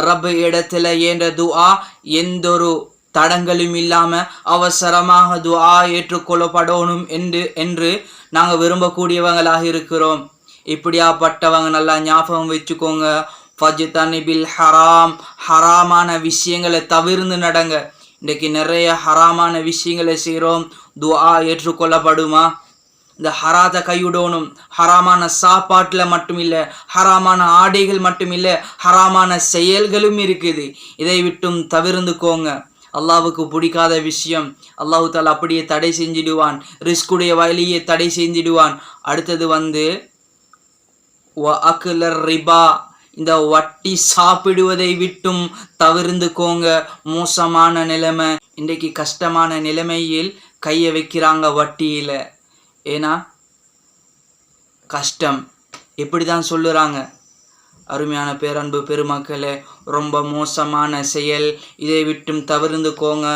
ரப் இடத்துல என்ற துஆ எந்தொரு தடங்களும் இல்லாமல் அவசரமாக துஆ ஏற்றுக்கொள்ளப்படணும் என்று நாங்கள் விரும்பக்கூடியவங்களாக இருக்கிறோம். இப்படியாப்பட்டவங்க நல்லா ஞாபகம் வச்சுக்கோங்க. ஃபஜ்தனிபில் ஹராம், ஹராமான விஷயங்களை தவிர்ந்து நடங்க. இன்றைக்கு நிறைய ஹராமான விஷயங்களை செய்கிறோம். துஆ ஏற்றுக்கொள்ளப்படுமா? இந்த ஹராத்தை கைவிடணும். ஹராமான சாப்பாட்டில் மட்டும் இல்லை, ஹராமான ஆடைகள் மட்டும் இல்லை, ஹராமான செயல்களும் இருக்குது. இதை விட்டும் தவிர்ந்துக்கோங்க. அல்லாவுக்கு பிடிக்காத விஷயம் அல்லாஹு தாலா அப்படியே தடை செஞ்சிடுவான். ரிஸ்குடைய வழியை தடை செஞ்சிடுவான். அடுத்தது அக்லர் ரிபா, இந்த வட்டி சாப்பிடுவதை விட்டும் தவிர்ந்துக்கோங்க. மோசமான நிலைமை. இன்றைக்கு கஷ்டமான நிலைமையில் கையை வைக்கிறாங்க வட்டியில். ஏன்னா கஷ்டம் எப்படி தான் சொல்லுறாங்க. அருமையான பேரன்பு பெருமக்களே, ரொம்ப மோசமான செயல். இதை விட்டும் தவிர்ந்துக்கோங்க.